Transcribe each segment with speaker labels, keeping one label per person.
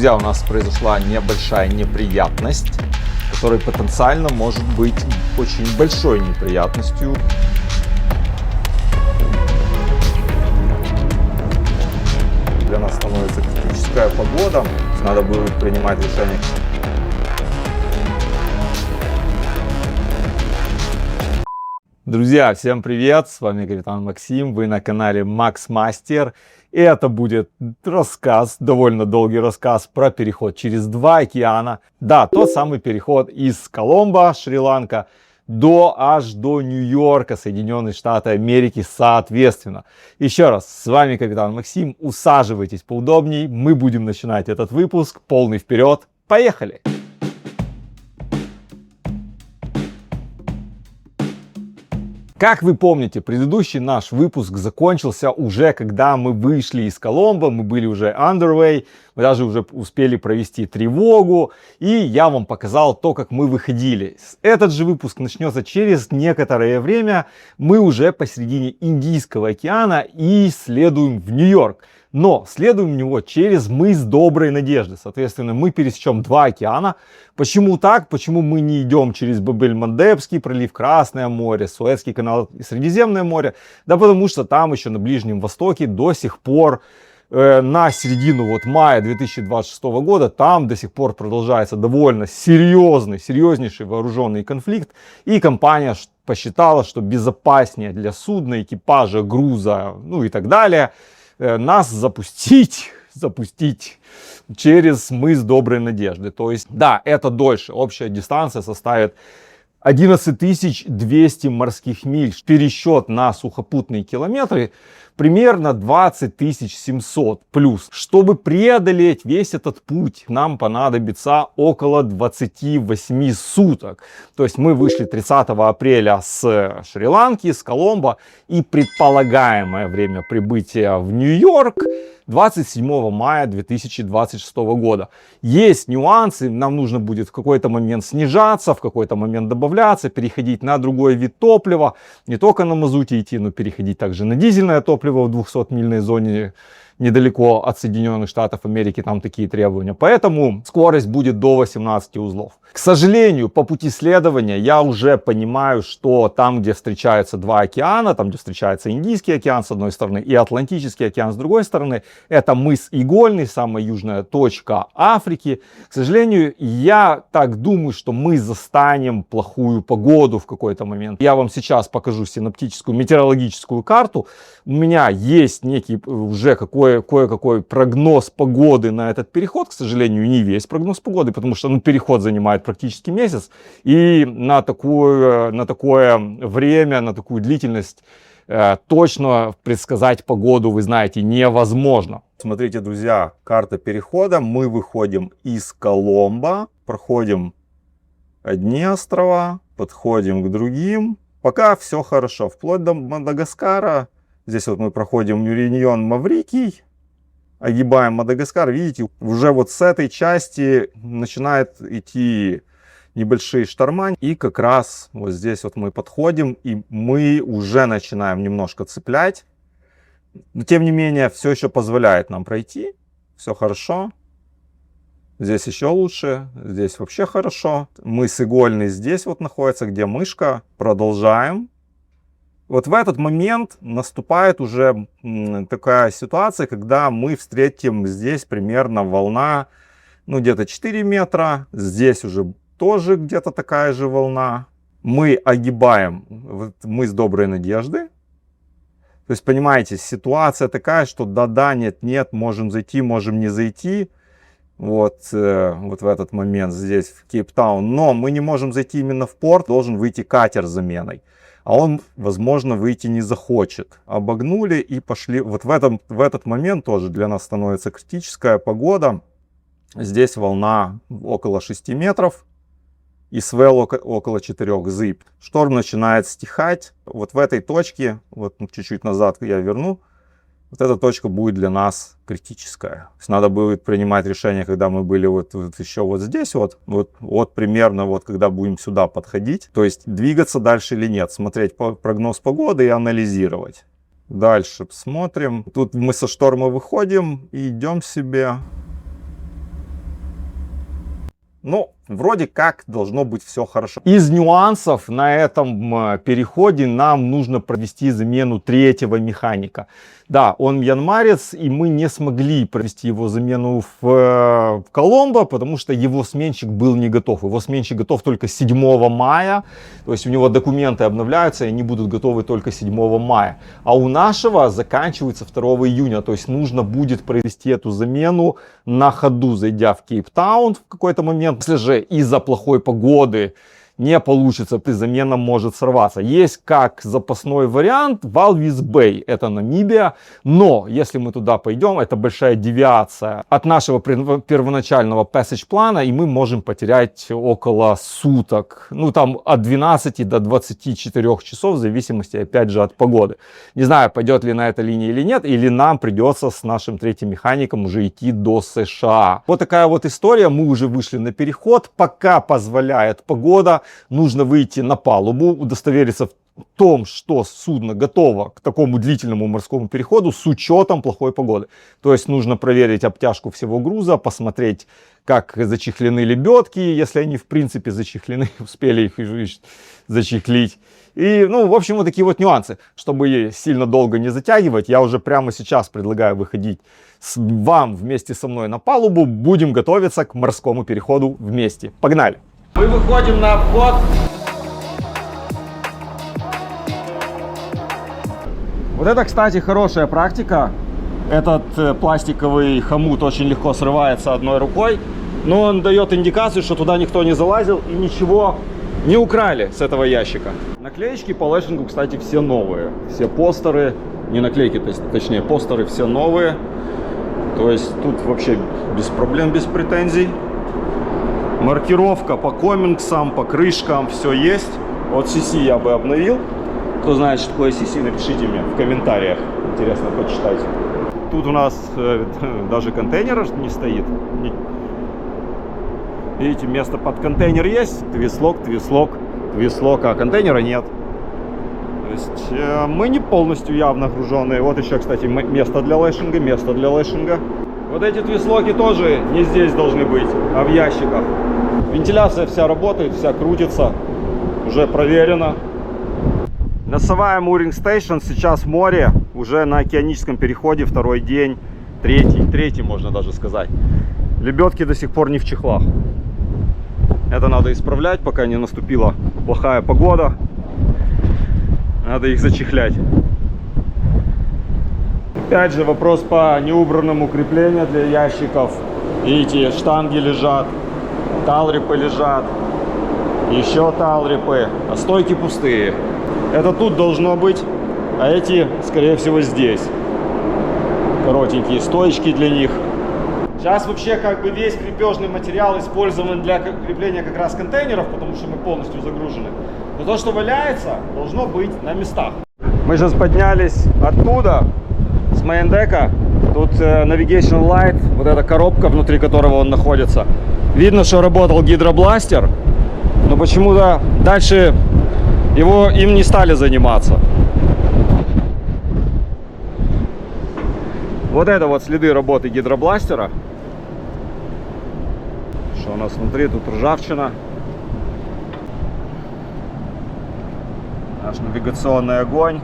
Speaker 1: Друзья, у нас произошла небольшая неприятность, которая потенциально может быть очень большой неприятностью. Для нас становится критическая погода, надо будет принимать решение. Друзья, всем привет, с вами капитан Максим, вы на канале Макс Мастер. И это будет рассказ, довольно долгий рассказ про переход через 2 океана. Да, тот самый переход из Коломбо, Шри-Ланка, аж до Нью-Йорка, Соединенные Штаты Америки, соответственно. Еще раз, с вами капитан Максим, усаживайтесь поудобней, мы будем начинать этот выпуск, полный вперед, поехали! Как вы помните, предыдущий наш выпуск закончился уже, когда мы вышли из Коломбо, мы были уже underway, мы даже уже успели провести тревогу, и я вам показал то, как мы выходили. Этот же выпуск начнется через некоторое время, мы уже посередине Индийского океана и следуем в Нью-Йорк. Но следуем в него через мыс Доброй Надежды. Соответственно, мы пересечем 2 океана. Почему так? Почему мы не идем через Бабель-Мандебский пролив, Красное море, Суэцкий канал и Средиземное море? Да потому что там еще на Ближнем Востоке до сих пор на середину мая 2026 года там до сих пор продолжается довольно серьезнейший вооруженный конфликт. И компания посчитала, что безопаснее для судна, экипажа, груза, ну и так далее, нас запустить через мыс Доброй Надежды. То есть, да, это дольше. Общая дистанция составит 11 200 морских миль. Пересчет на сухопутные километры примерно 20 700 плюс. Чтобы преодолеть весь этот путь, нам понадобится около 28 суток. То есть мы вышли 30 апреля с Шри-Ланки, с Коломбо, и предполагаемое время прибытия в Нью-Йорк 27 мая 2026 года. Есть нюансы, нам нужно будет в какой-то момент снижаться, в какой-то момент добавляться, переходить на другой вид топлива, не только на мазуте идти, но переходить также на дизельное топливо в 200-мильной зоне недалеко от Соединенных Штатов Америки, там такие требования. Поэтому скорость будет до 18 узлов. К сожалению, по пути следования я уже понимаю, что там, где встречаются 2 океана, там, где встречается Индийский океан с одной стороны и Атлантический океан с другой стороны, это мыс Игольный, самая южная точка Африки. К сожалению, я так думаю, что мы застанем плохую погоду в какой-то момент. Я вам сейчас покажу синоптическую метеорологическую карту. У меня есть некий уже кое-какой прогноз погоды на этот переход. К сожалению, не весь прогноз погоды, потому что переход занимает практически месяц. И на такое время, на такую длительность точно предсказать погоду, вы знаете, невозможно. Смотрите, друзья, карта перехода. Мы выходим из Коломбо, проходим одни острова, подходим к другим. Пока все хорошо, вплоть до Мадагаскара. Здесь мы проходим Реюнион, Маврикий, огибаем Мадагаскар. Видите, уже с этой части начинает идти небольшие шторма. И как раз здесь мы подходим, и мы уже начинаем немножко цеплять. Но тем не менее, все еще позволяет нам пройти. Все хорошо. Здесь еще лучше. Здесь вообще хорошо. Мыс Игольный здесь находится, где мышка. Продолжаем. В этот момент наступает уже такая ситуация, когда мы встретим здесь примерно волна, где-то 4 метра. Здесь уже тоже где-то такая же волна. Мы огибаем мыс Доброй Надежды. То есть, понимаете, ситуация такая, что да, нет, можем зайти, можем не зайти. В этот момент здесь в Кейптаун. Но мы не можем зайти именно в порт, должен выйти катер с заменой. А он, возможно, выйти не захочет. Обогнули и пошли. В этот момент тоже для нас становится критическая погода. Здесь волна около 6 метров. И свел около 4 зыб. Шторм начинает стихать. В этой точке, чуть-чуть назад я верну, эта точка будет для нас критическая. То есть надо будет принимать решение, когда мы были еще здесь, примерно когда будем сюда подходить. То есть двигаться дальше или нет, смотреть прогноз погоды и анализировать. Дальше смотрим. Тут мы со шторма выходим и идем себе. Ну, вроде как должно быть все хорошо. Из нюансов на этом переходе нам нужно провести замену третьего механика. Да, он мьянмарец, и мы не смогли провести его замену в Коломбо, потому что его сменщик был не готов. Его сменщик готов только 7 мая, то есть у него документы обновляются, и они будут готовы только 7 мая. А у нашего заканчивается 2 июня, то есть нужно будет провести эту замену на ходу, зайдя в Кейптаун в какой-то момент. Если же из-за плохой погоды не получится, замена может сорваться. Есть как запасной вариант Walvis Bay, это Намибия, но если мы туда пойдем, это большая девиация от нашего первоначального passage плана, и мы можем потерять около суток, ну там от 12 до 24 часов, в зависимости опять же от погоды. Не знаю, пойдет ли на этой линии или нет, или нам придется с нашим третьим механиком уже идти до США. Вот такая вот история, мы уже вышли на переход, пока позволяет погода. Нужно выйти на палубу, удостовериться в том, что судно готово к такому длительному морскому переходу с учетом плохой погоды. То есть нужно проверить обтяжку всего груза, посмотреть, как зачехлены лебедки, если они в принципе зачехлены, успели их зачехлить. И, ну, в общем, вот такие вот нюансы. Чтобы сильно долго не затягивать, я уже прямо сейчас предлагаю выходить вам вместе со мной на палубу. Будем готовиться к морскому переходу вместе. Погнали! Мы выходим на обход. Вот это, кстати, хорошая практика. Этот пластиковый хомут очень легко срывается одной рукой, но он дает индикацию, что туда никто не залазил и ничего не украли с этого ящика. Наклеечки по лэшингу, кстати, все новые. Все постеры, не наклейки, точнее постеры все новые. То есть тут вообще без проблем, без претензий. Маркировка по комингсам, по крышкам, все есть. Вот CC я бы обновил. Кто знает, что такое CC, напишите мне в комментариях. Интересно, почитайте. Тут у нас даже контейнер не стоит. Видите, место под контейнер есть. Твислок, а контейнера нет. То есть мы не полностью явно груженные. Вот еще, кстати, место для лэшинга. Вот эти твислоки тоже не здесь должны быть, а в ящиках. Вентиляция вся работает, вся крутится. Уже проверено. Носовая Mooring Station сейчас в море. Уже на океаническом переходе, 2-й день. Третий можно даже сказать. Лебедки до сих пор не в чехлах. Это надо исправлять, пока не наступила плохая погода. Надо их зачехлять. Опять же вопрос по неубранному креплению для ящиков. Видите, штанги лежат, талрипы лежат, еще талрипы, а стойки пустые. Это тут должно быть, а эти, скорее всего, здесь. Коротенькие стоечки для них. Сейчас вообще как бы весь крепежный материал использован для крепления как раз контейнеров, потому что мы полностью загружены. Но то, что валяется, должно быть на местах. Мы сейчас поднялись оттуда. С мейндека. Тут Navigation Light, вот эта коробка, внутри которого он находится. Видно, что работал гидробластер, но почему-то дальше им не стали заниматься. Вот это вот следы работы гидробластера. Что у нас внутри? Тут ржавчина. Наш навигационный огонь.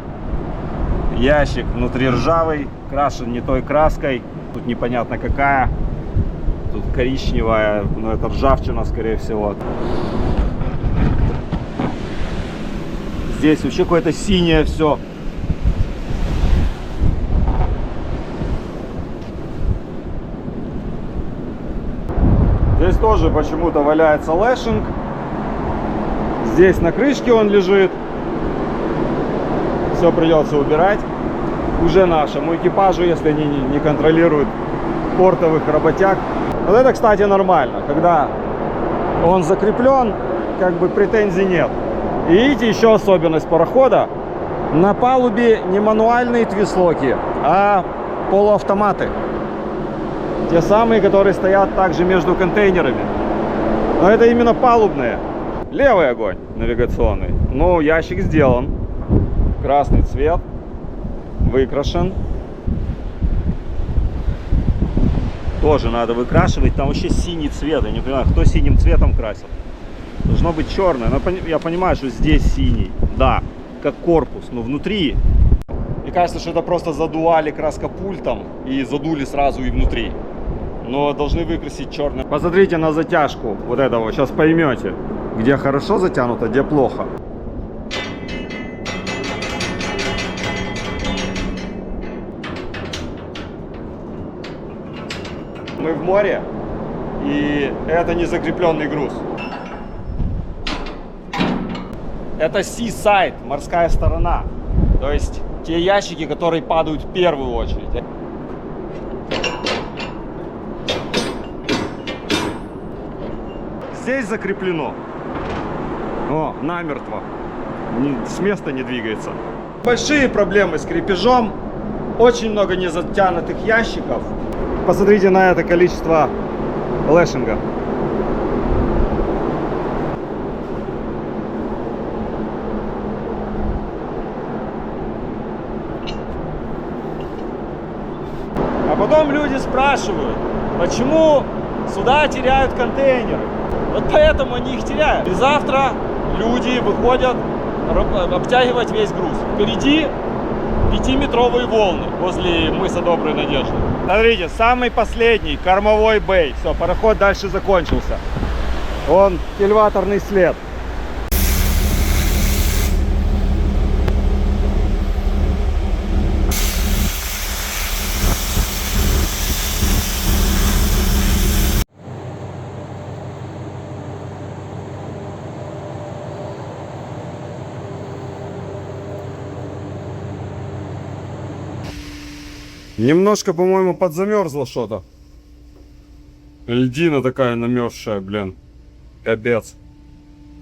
Speaker 1: Ящик внутри ржавый, крашен не той краской. Тут непонятно какая. Тут коричневая, но это ржавчина, скорее всего. Здесь вообще какое-то синее все. Здесь тоже почему-то валяется лэшинг. Здесь на крышке он лежит. Все придется убирать уже нашему экипажу, если они не контролируют портовых работяг. Вот это, кстати, нормально, когда он закреплен, как бы претензий нет. И видите, еще особенность парохода: на палубе не мануальные твислоки, а полуавтоматы. Те самые, которые стоят также между контейнерами. Но это именно палубные. Левый огонь навигационный. Ну, ящик сделан. Красный цвет, выкрашен. тоже надо выкрашивать. Там вообще синий цвет. Я не понимаю, кто синим цветом красил. Должно быть черное. Но я понимаю, что здесь синий. Да, как корпус. Но внутри... Мне кажется, что это просто задували краскопультом и задули сразу и внутри. Но должны выкрасить черное. Посмотрите на затяжку вот этого. Сейчас поймете, где хорошо затянуто, где плохо. Мы в море, и это не закрепленный груз. Это seaside, морская сторона. То есть те ящики, которые падают в первую очередь. Здесь закреплено. О, намертво. С места не двигается. Большие проблемы с крепежом. Очень много незатянутых ящиков. Посмотрите на это количество лэшинга. А потом люди спрашивают, почему сюда теряют контейнеры. Вот поэтому они их теряют. И завтра люди выходят обтягивать весь груз. Впереди 5-метровые волны возле мыса Доброй Надежды. Смотрите, самый последний кормовой бэй. Все, пароход дальше закончился. Вон элеваторный след. Немножко, по-моему, подзамерзло что-то. Льдина такая намерзшая, блин. Капец.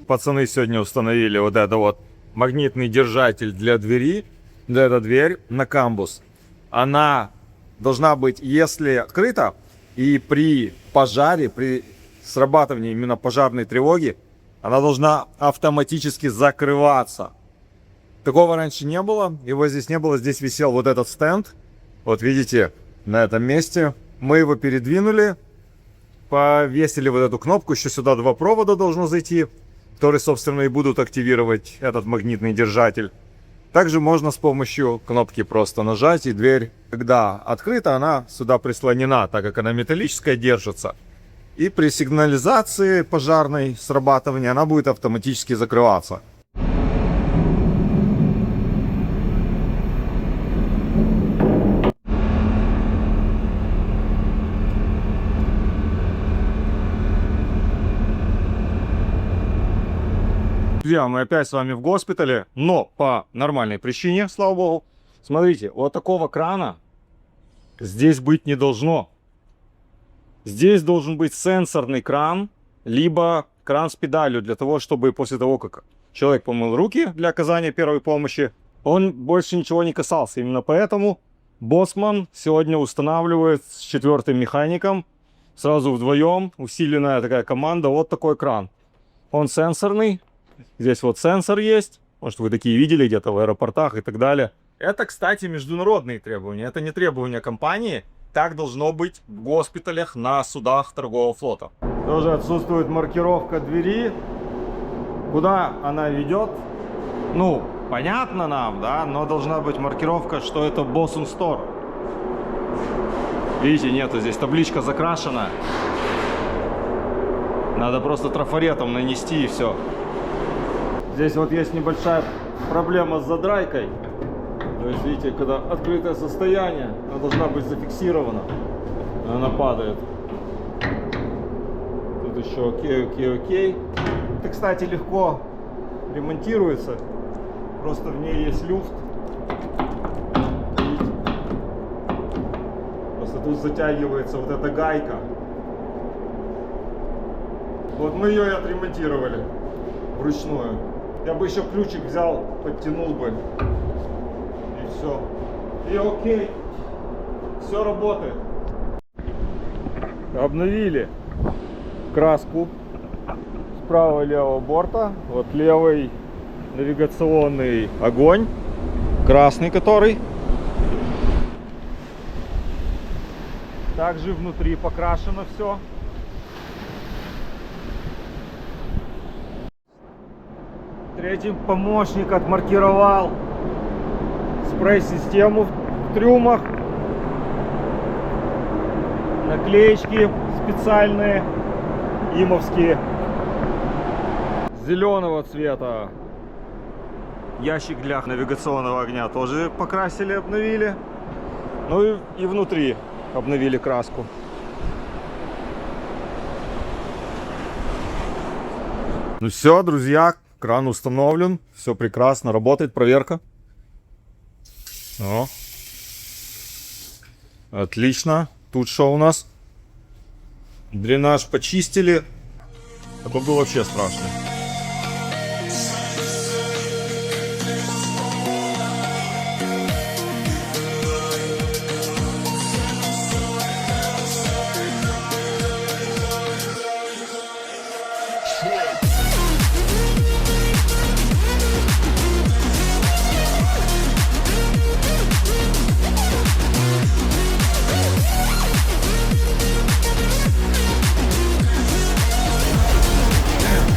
Speaker 1: Пацаны сегодня установили вот это вот магнитный держатель для двери. Для этой дверь на камбус. Она должна быть, если открыта, и при пожаре, при срабатывании именно пожарной тревоги, она должна автоматически закрываться. Такого раньше не было. Его здесь не было. Здесь висел вот этот стенд. Вот видите, на этом месте мы его передвинули, повесили вот эту кнопку, еще сюда 2 провода должно зайти, которые, собственно, и будут активировать этот магнитный держатель. Также можно с помощью кнопки просто нажать, и дверь, когда открыта, она сюда прислонена, так как она металлическая, держится. И при сигнализации пожарной срабатывания она будет автоматически закрываться. Друзья, мы опять с вами в госпитале, но по нормальной причине, слава богу. Смотрите, вот такого крана здесь быть не должно. Здесь должен быть сенсорный кран, либо кран с педалью, для того, чтобы после того, как человек помыл руки для оказания первой помощи, он больше ничего не касался. Именно поэтому Боссман сегодня устанавливает с 4-м механиком, сразу вдвоем, усиленная такая команда, вот такой кран. Он сенсорный. Здесь вот сенсор есть. Может, вы такие видели где-то в аэропортах и так далее. Это, кстати, международные требования. Это не требования компании. Так должно быть в госпиталях на судах торгового флота. Тоже отсутствует маркировка двери. Куда она ведет? Ну, понятно нам, да? Но должна быть маркировка, что это Bosun Store. Видите, нету. Здесь табличка закрашена. Надо просто трафаретом нанести и все. Здесь вот есть небольшая проблема с задрайкой. То есть, видите, когда открытое состояние, она должна быть зафиксирована. Она падает. Тут еще окей. Это, кстати, легко ремонтируется. Просто в ней есть люфт. Видите? Просто тут затягивается вот эта гайка. Вот мы ее и отремонтировали вручную. Я бы еще ключик взял, подтянул бы. И все. И окей. Все работает. Обновили краску с правого и левого борта. Вот левый навигационный огонь. Красный который. Также внутри покрашено все. Третий помощник отмаркировал спрей-систему в трюмах. Наклеечки специальные, имовские, зеленого цвета. Ящик для навигационного огня тоже покрасили, обновили. Ну и внутри обновили краску. Ну все, друзья, кран установлен, все прекрасно, работает проверка. О. Отлично. Тут что у нас? Дренаж почистили. А то был вообще страшно.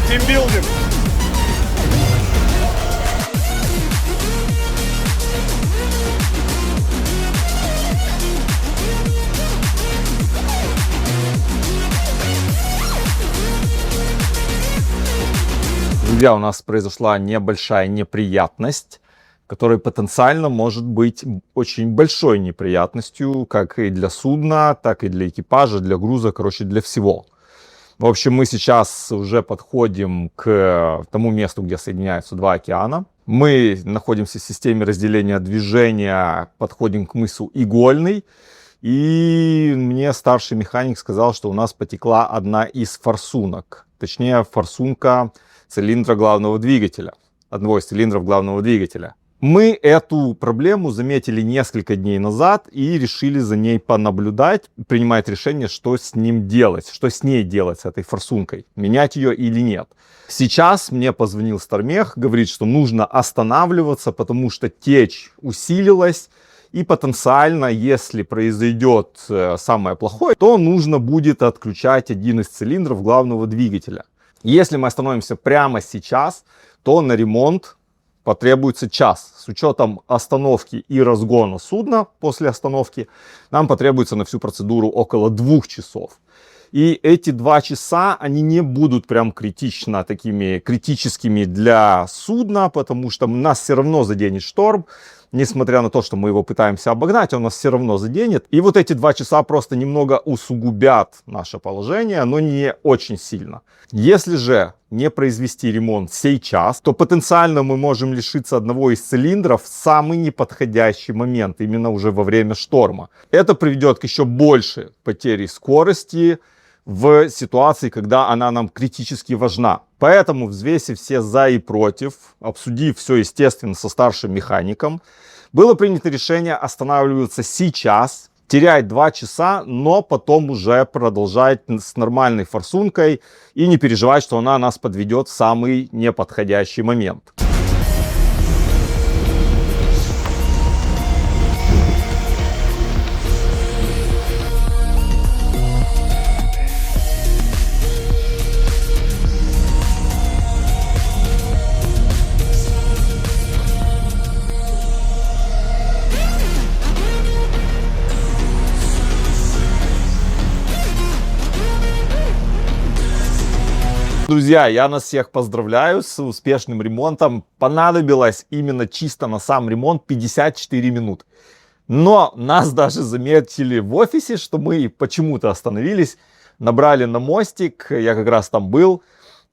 Speaker 1: Тимбилдинг. Друзья, у нас произошла небольшая неприятность, которая потенциально может быть очень большой неприятностью, как и для судна, так и для экипажа, для груза, короче, для всего. В общем, мы сейчас уже подходим к тому месту, где соединяются два океана. Мы находимся в системе разделения движения, подходим к мысу Игольный. И мне старший механик сказал, что у нас потекла одна из форсунок. Точнее, форсунка цилиндра главного двигателя. Одного из цилиндров главного двигателя. Мы эту проблему заметили несколько дней назад и решили за ней понаблюдать, принимать решение, что с ним делать, что с ней делать, с этой форсункой, менять ее или нет. Сейчас мне позвонил Стармех, говорит, что нужно останавливаться, потому что течь усилилась, и потенциально, если произойдет самое плохое, то нужно будет отключать один из цилиндров главного двигателя. Если мы остановимся прямо сейчас, то на ремонт потребуется час. С учетом остановки и разгона судна после остановки нам потребуется на всю процедуру около 2 часов. И эти 2 часа, они не будут прям критическими для судна, потому что нас все равно заденет шторм. Несмотря на то, что мы его пытаемся обогнать, он нас все равно заденет. И вот эти 2 часа просто немного усугубят наше положение, но не очень сильно. Если же не произвести ремонт сейчас, то потенциально мы можем лишиться одного из цилиндров в самый неподходящий момент, именно уже во время шторма. Это приведет к еще большей потере скорости в ситуации, когда она нам критически важна. Поэтому, взвесив все за и против, обсудив все, естественно, со старшим механиком, было принято решение останавливаться сейчас, терять 2 часа, но потом уже продолжать с нормальной форсункой и не переживать, что она нас подведет в самый неподходящий момент. Друзья, я нас всех поздравляю с успешным ремонтом. Понадобилось именно чисто на сам ремонт 54 минуты. Но нас даже заметили в офисе, что мы почему-то остановились, набрали на мостик, я как раз там был,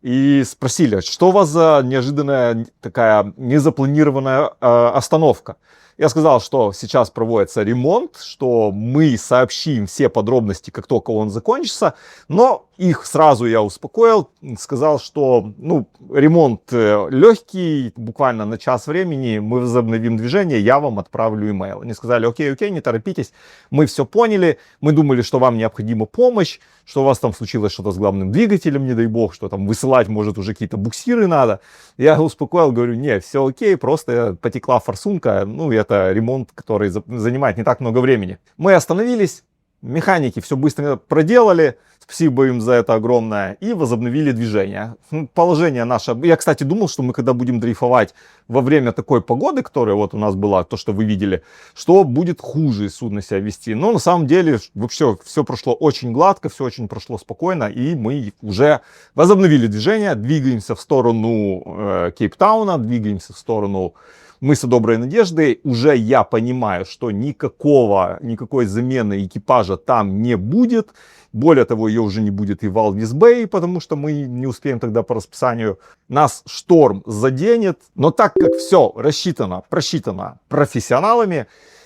Speaker 1: и спросили, что у вас за неожиданная такая незапланированная остановка. Я сказал, что сейчас проводится ремонт, что мы сообщим все подробности, как только он закончится, но их сразу я успокоил, сказал, что ремонт легкий, буквально на час времени мы возобновим движение, я вам отправлю имейл. Они сказали, окей, не торопитесь, мы все поняли, мы думали, что вам необходима помощь, что у вас там случилось что-то с главным двигателем, не дай бог, что там высылать, может, уже какие-то буксиры надо. Я успокоил, говорю, не, все окей, просто потекла форсунка, это ремонт, который занимает не так много времени. Мы остановились, Механики все быстро проделали, спасибо им за это огромное, и возобновили движение. Положение наше, я, кстати, думал, что мы когда будем дрейфовать во время такой погоды, которая вот у нас была, то, что вы видели, что будет хуже судно себя вести. Но на самом деле вообще все прошло очень гладко, все очень прошло спокойно, и мы уже возобновили движение, двигаемся в сторону Кейптауна, двигаемся в сторону мыса Доброй Надежды. Уже я понимаю, что никакой замены экипажа там не будет. Более того, ее уже не будет и в Алвис-Бэй, потому что мы не успеем тогда по расписанию. Нас шторм заденет. Но так как все рассчитано, просчитано профессионалами,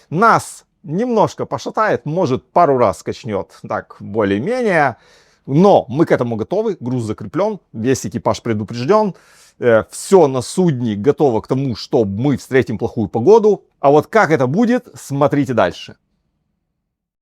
Speaker 1: нас немножко пошатает, может пару раз качнет, так более-менее. Но мы к этому готовы, груз закреплен, весь экипаж предупрежден. Все на судне готово к тому, что мы встретим плохую погоду. А вот как это будет, смотрите дальше.